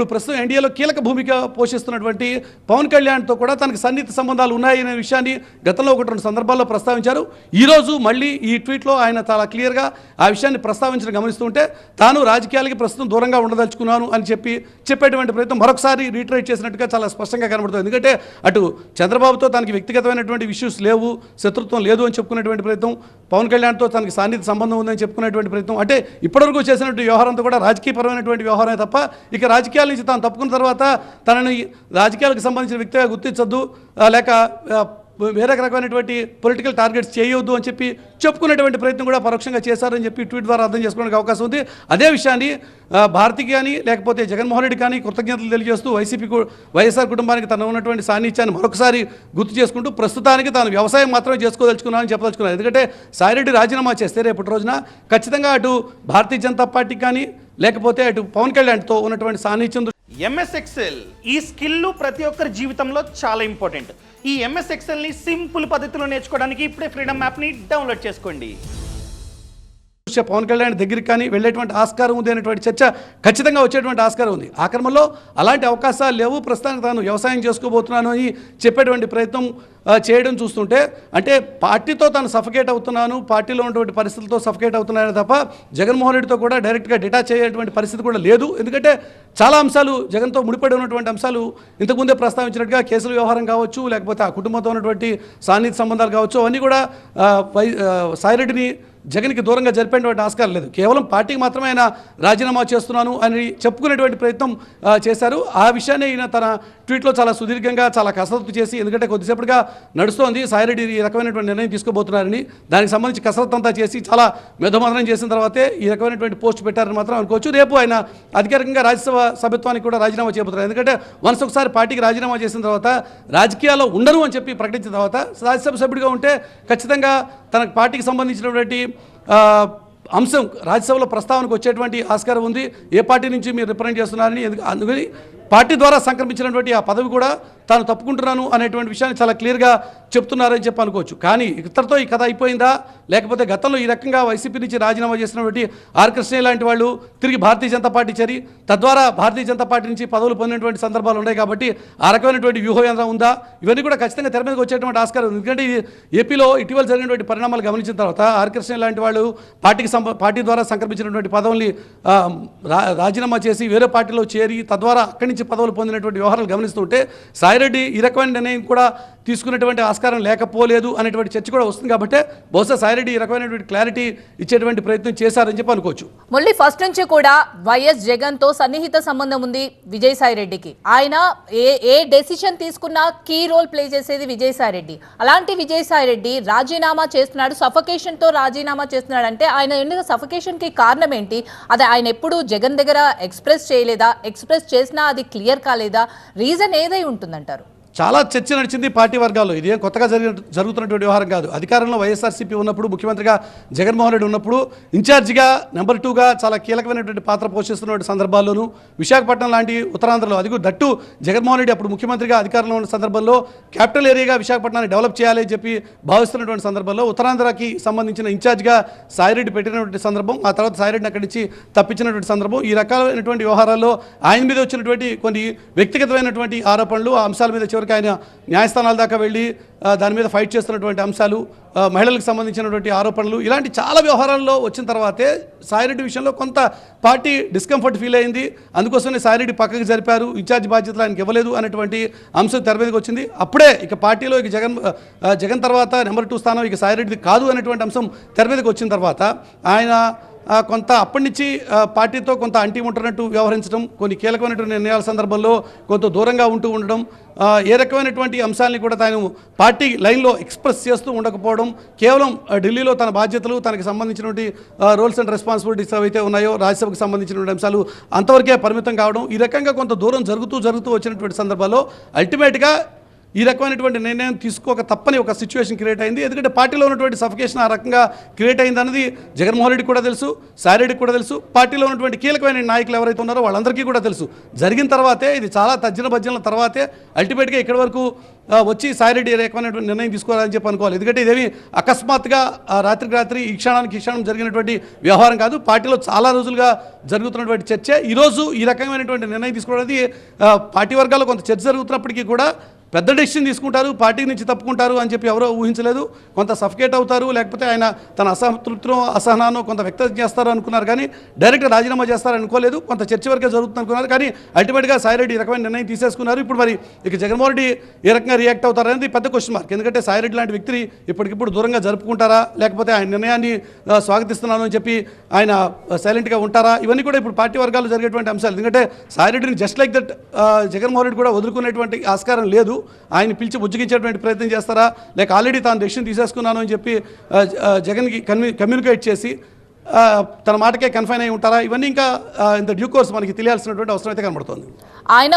ఇప్పుడు ప్రస్తుతం ఎన్డీఏలో కీలక భూమిక పోషిస్తున్నటువంటి పవన్ కళ్యాణ్తో కూడా తనకు సన్నిహిత సంబంధాలు ఉన్నాయనే విషయాన్ని గతంలో ఒకటి రెండు సందర్భాల్లో ప్రస్తావించారు. ఈరోజు మళ్ళీ ఈ ట్వీట్లో ఆయన చాలా క్లియర్గా ఆ విషయాన్ని ప్రస్తావించడం గమనిస్తుంటే తాను రాజకీయాలకి ప్రస్తుతం దూరంగా ఉండదలుచుకున్నాను అని చెప్పేటువంటి ప్రయత్నం మరొకసారి రీట్రేట్ చేసినట్టుగా చాలా స్పష్టంగా కనబడుతుంది. ఎందుకంటే అటు చంద్రబాబుతో తనకి వ్యక్తిగతమైనటువంటి ఇష్యూస్ లేవు, శత్రుత్వం లేదు అని చెప్పుకునేటువంటి ప్రయత్నం, పవన్ కళ్యాణ్తో తనకి సన్నిహిత సంబంధం ఉందని చెప్పుకునేటువంటి ప్రయత్నం, అంటే ఇప్పటివరకు చేసినటువంటి వ్యవహారం అంతా కూడా రాజకీయపరమైనటువంటి వ్యవహారమే తప్ప ఇక రాజకీయాల నుంచి తాను తప్పుకున్న తర్వాత తనని రాజకీయాలకు సంబంధించిన వ్యక్తిగా గుర్తించొద్దు, లేక వేరే రకమైనటువంటి పొలిటికల్ టార్గెట్స్ చేయవద్దు అని చెప్పుకునేటువంటి ప్రయత్నం కూడా పరోక్షంగా చేశారని చెప్పి ట్వీట్ ద్వారా అర్థం చేసుకోవడానికి అవకాశం ఉంది. అదే విషయాన్ని భారతికి కానీ లేకపోతే జగన్మోహన్ రెడ్డి కానీ కృతజ్ఞతలు తెలియజేస్తూ వైఎస్ఆర్ కుటుంబానికి తన ఉన్నటువంటి సాన్నిధ్యాన్ని మరొకసారి గుర్తు చేసుకుంటూ ప్రస్తుతానికి తాను వ్యవసాయం మాత్రమే చేసుకోదలుచుకున్నానని చెప్పదలుచుకున్నారు. ఎందుకంటే సాయిరెడ్డి రాజీనామా చేస్తే రేపటి రోజున ఖచ్చితంగా అటు భారతీయ జనతా పార్టీకి కానీ లేకపోతే అటు పవన్ కళ్యాణ్తో ఉన్నటువంటి సాన్నిధ్యం. ఎంఎస్ ఎక్సెల్ ఈ స్కిల్ ప్రతి ఒక్కరి జీవితంలో చాలా ఇంపార్టెంట్. ఈ ఎంఎస్ ఎక్సెల్ని సింపుల్ పద్ధతిలో నేర్చుకోవడానికి ఇప్పుడే ఫ్రీడమ్ యాప్ని డౌన్లోడ్ చేసుకోండి. పవన్ కళ్యాణ్ దగ్గరికి కానీ వెళ్ళేటువంటి ఆస్కారం ఉంది అనేటువంటి చర్చ ఖచ్చితంగా వచ్చేటువంటి ఆస్కారం ఉంది. ఆ క్రమంలో అలాంటి అవకాశాలు లేవు, ప్రస్తుతానికి తాను వ్యవసాయం చేసుకోబోతున్నాను అని చెప్పేటువంటి ప్రయత్నం చేయడం చూస్తుంటే అంటే పార్టీతో తాను సఫకేట్ అవుతున్నాను, పార్టీలో ఉన్నటువంటి పరిస్థితులతో సఫకేట్ అవుతున్నాయని తప్ప జగన్మోహన్ రెడ్డితో కూడా డైరెక్ట్గా డిటాచ్ అయ్యేటువంటి పరిస్థితి కూడా లేదు. ఎందుకంటే చాలా అంశాలు జగన్తో ముడిపడి ఉన్నటువంటి అంశాలు ఇంతకుముందే ప్రస్తావించినట్టుగా కేసుల వ్యవహారం కావచ్చు, లేకపోతే ఆ కుటుంబంతో ఉన్నటువంటి సాన్నిహిత సంబంధాలు కావచ్చు, అవన్నీ కూడా సాయిరెడ్డిని జగన్కి దూరంగా జరిపేటువంటి ఆస్కారం లేదు. కేవలం పార్టీకి మాత్రమే ఆయన రాజీనామా చేస్తున్నాను అని చెప్పుకునేటువంటి ప్రయత్నం చేశారు. ఆ విషయాన్ని ఈయన తన ట్వీట్లో చాలా సుదీర్ఘంగా చాలా కసరత్తు చేసి, ఎందుకంటే కొద్దిసేపటిగా నడుస్తోంది సాయిరెడ్డి ఈ రకమైనటువంటి నిర్ణయం తీసుకోబోతున్నారని, దానికి సంబంధించి కసరత్తు అంతా చేసి చాలా మెదమదనం చేసిన తర్వాతే ఈ రకమైనటువంటి పోస్ట్ పెట్టారని మాత్రం అనుకోవచ్చు. రేపు ఆయన అధికారికంగా రాజ్యసభ సభ్యత్వానికి కూడా రాజీనామా చేయబోతున్నారు. ఎందుకంటే వన్స్ ఒకసారి పార్టీకి రాజీనామా చేసిన తర్వాత రాజకీయాల్లో ఉండరు అని చెప్పి ప్రకటించిన తర్వాత రాజ్యసభ సభ్యుడిగా ఉంటే ఖచ్చితంగా తన పార్టీకి సంబంధించినటువంటి అంశం రాజ్యసభలో ప్రస్తావనకు వచ్చేటువంటి ఆస్కారం ఉంది. ఏ పార్టీ నుంచి మీరు రిప్రజెంట్ చేస్తున్నారని, అందుకని పార్టీ ద్వారా సంక్రమించినటువంటి ఆ పదవి కూడా తాను తప్పుకుంటున్నాను అనేటువంటి విషయాన్ని చాలా క్లియర్గా చెప్తున్నారని చెప్పి అనుకోవచ్చు. కానీ ఇతరుతో ఈ కథ అయిపోయిందా, లేకపోతే గతంలో ఈ రకంగా వైసీపీ నుంచి రాజీనామా చేసినటువంటి ఆర్ కృష్ణయ్య లాంటి వాళ్ళు తిరిగి భారతీయ జనతా పార్టీ చేరి తద్వారా భారతీయ జనతా పార్టీ నుంచి పదవులు పొందినటువంటి సందర్భాలు ఉన్నాయి కాబట్టి ఆ రకమైనటువంటి వ్యూహం ఉందా, ఇవన్నీ కూడా ఖచ్చితంగా తెర మీదకి వచ్చేటువంటి ఆస్కారం ఉంది. ఎందుకంటే ఏపీలో ఇటీవల జరిగినటువంటి పరిణామాలు గమనించిన తర్వాత ఆర్ కృష్ణయ్య లాంటి వాళ్ళు పార్టీ ద్వారా సంక్రమించినటువంటి పదవుల్ని రాజీనామా చేసి వేరే పార్టీలో చేరి తద్వారా అక్కడి నుంచి పదవులు పొందినటువంటి వ్యవహారాలు గమనిస్తుంటే సాయిరెడ్డి ఈ రకమైన నిర్ణయం కూడా తీసుకునేటువంటి ఆస్కారం లేకపోలేదు అనేటువంటి చర్చ కూడా వస్తుంది. కాబట్టి బహుశా సాయిరెడ్డి ఈ రకమైనటువంటి క్లారిటీ ఇచ్చేటువంటి ప్రయత్నం చేశారని చెప్పి అనుకోవచ్చు. మళ్ళీ ఫస్ట్ నుంచి కూడా వైఎస్ జగన్ తో సన్నిహిత సంబంధం ఉంది విజయసాయిరెడ్డికి. ఆయన ఏ డెసిషన్ తీసుకున్నా కీ రోల్ ప్లే చేసేది విజయసాయిరెడ్డి. అలాంటి విజయసాయిరెడ్డి రాజీనామా చేస్తున్నాడు, సఫకేషన్ తో రాజీనామా చేస్తున్నాడు అంటే ఆయన ఎందుకు సఫకేషన్ కి కారణం ఏంటి? అది ఆయన ఎప్పుడు జగన్ దగ్గర ఎక్స్ప్రెస్ చేయలేదా? ఎక్స్ప్రెస్ చేసినా అది క్లియర్ కాలేదా? రీజన్ ఏదై ఉంటుందంటారు? చాలా చర్చ నడిచింది పార్టీ వర్గాల్లో. ఇది ఏం కొత్తగా జరుగుతున్నటువంటి వ్యవహారం కాదు. అధికారంలో వైఎస్ఆర్సీపీ ఉన్నప్పుడు, ముఖ్యమంత్రిగా జగన్మోహన్ రెడ్డి ఉన్నప్పుడు ఇన్ఛార్జిగా నెంబర్ 2గా చాలా కీలకమైనటువంటి పాత్ర పోషిస్తున్నటువంటి సందర్భాల్లోనూ విశాఖపట్నం లాంటి ఉత్తరాంధ్రలో, అది కూడా దట్టు జగన్మోహన్ రెడ్డి అప్పుడు ముఖ్యమంత్రిగా అధికారంలో ఉన్న సందర్భంలో క్యాపిటల్ ఏరియాగా విశాఖపట్నాన్ని డెవలప్ చేయాలని చెప్పి భావిస్తున్నటువంటి సందర్భంలో ఉత్తరాంధ్రకి సంబంధించిన ఇన్ఛార్జిగా సాయిరెడ్డి పెట్టినటువంటి సందర్భం, ఆ తర్వాత సాయిరెడ్డిని అక్కడి నుంచి తప్పించినటువంటి సందర్భం, ఈ రకాలైనటువంటి వ్యవహారాల్లో ఆయన మీద వచ్చినటువంటి కొన్ని వ్యక్తిగతమైనటువంటి ఆరోపణలు, ఆ అంశాల మీద చివరికి ఆయన న్యాయస్థానాల దాకా వెళ్ళి దాని మీద ఫైట్ చేస్తున్నటువంటి అంశాలు, మహిళలకు సంబంధించినటువంటి ఆరోపణలు, ఇలాంటి చాలా వ్యవహారాల్లో వచ్చిన తర్వాతే సాయిరెడ్డి విషయంలో కొంత పార్టీ డిస్కంఫర్ట్ ఫీల్ అయింది. అందుకోసమే సాయిరెడ్డి పక్కకి జరిపారు, ఇన్ఛార్జ్ బాధ్యతలు ఆయనకి ఇవ్వలేదు అనేటువంటి అంశం తెర మీదకి వచ్చింది. అప్పుడే ఇక పార్టీలో ఇక జగన్ తర్వాత నెంబర్ 2 స్థానం ఇక సాయిరెడ్డిది కాదు అనేటువంటి అంశం తెర మీదకి వచ్చిన తర్వాత ఆయన కొంత అప్పటి నుంచి పార్టీతో కొంత అంటి ఉంటున్నట్టు వ్యవహరించడం, కొన్ని కీలకమైనటువంటి నిర్ణయాల సందర్భంలో కొంత దూరంగా ఉంటూ ఉండడం, ఏ రకమైనటువంటి అంశాలని కూడా తాను పార్టీ లైన్లో ఎక్స్ప్రెస్ చేస్తూ ఉండకపోవడం, కేవలం ఢిల్లీలో తన బాధ్యతలు, తనకి సంబంధించినటువంటి రోల్స్ అండ్ రెస్పాన్సిబిలిటీస్ ఏవైతే ఉన్నాయో రాజ్యసభకు సంబంధించినటువంటి అంశాలు అంతవరకే పరిమితం కావడం, ఈ రకంగా కొంత దూరం జరుగుతూ వచ్చినటువంటి సందర్భాల్లో అల్టిమేట్గా ఈ రకమైనటువంటి నిర్ణయం తీసుకోక తప్పని ఒక సిచ్యువేషన్ క్రియేట్ అయింది. ఎందుకంటే పార్టీలో ఉన్నటువంటి సఫికేషన్ ఆ రకంగా క్రియేట్ అయింది అన్నది జగన్మోహన్ రెడ్డి కూడా తెలుసు, సాయిరెడ్డికి కూడా తెలుసు, పార్టీలో ఉన్నటువంటి కీలకమైన నాయకులు ఎవరైతే ఉన్నారో వాళ్ళందరికీ కూడా తెలుసు. జరిగిన తర్వాతే, ఇది చాలా తర్జన భర్జనల తర్వాతే అల్టిమేట్గా ఇక్కడి వరకు వచ్చి సాయిరెడ్డి ఏ రకమైనటువంటి నిర్ణయం తీసుకోవాలని చెప్పి అనుకోవాలి. ఎందుకంటే ఇదేమి అకస్మాత్తుగా రాత్రికి రాత్రి ఈ క్షణం జరిగినటువంటి వ్యవహారం కాదు. పార్టీలో చాలా రోజులుగా జరుగుతున్నటువంటి చర్చ. ఈరోజు ఈ రకమైనటువంటి నిర్ణయం తీసుకోవడం అనేది పార్టీ వర్గాల్లో కొంత చర్చ జరుగుతున్నప్పటికీ కూడా పెద్ద డెసిషన్ తీసుకుంటారు, పార్టీ నుంచి తప్పుకుంటారు అని చెప్పి ఎవరో ఊహించలేదు. కొంత సఫికేట్ అవుతారు, లేకపోతే ఆయన తన అసంతృప్తిలో అసహనాన్ని కొంత వ్యక్తం చేస్తారు అనుకున్నారు, కానీ డైరెక్ట్గా రాజీనామా చేస్తారని అనుకోలేదు. కొంత చర్చ వరకే జరుగుతుంది అనుకున్నారు, కానీ అల్టిమేట్గా సాయిరెడ్డి ఈ రకమైన నిర్ణయం తీసేసుకున్నారు. ఇప్పుడు మరి ఇక జగన్మోహన్ రెడ్డి ఏ రకంగా రియాక్ట్ అవుతారు అనేది పెద్ద క్వశ్చన్ మార్క్. ఎందుకంటే సాయిరెడ్డి లాంటి వ్యక్తిని ఇప్పటికిప్పుడు దూరంగా జరుపుకుంటారా, లేకపోతే ఆయన నిర్ణయాన్ని స్వాగతిస్తున్నాను అని చెప్పి ఆయన సైలెంట్గా ఉంటారా, ఇవన్నీ కూడా ఇప్పుడు పార్టీ వర్గాల్లో జరిగేటువంటి అంశాలు. ఎందుకంటే సాయిరెడ్డిని just like that Jaganmohan Reddy కూడా వదులుకునేటువంటి ఆస్కారం లేదు. ఆయన పిలిచి బుజ్జగించేటువంటి ప్రయత్నం చేస్తారా, లేక ఆల్రెడీ తాను డెసిషన్ తీసేసుకున్నాను అని చెప్పి జగన్కి కమ్యూనికేట్ చేసి తన మాటకే కన్ఫైన్ అయి ఉంటారా, ఇవన్నీ ఇంకా ఇంత డ్యూ కోర్స్ మనకి తెలియాల్సినటువంటి అవసరం అయితే కనబడుతుంది. ఆయన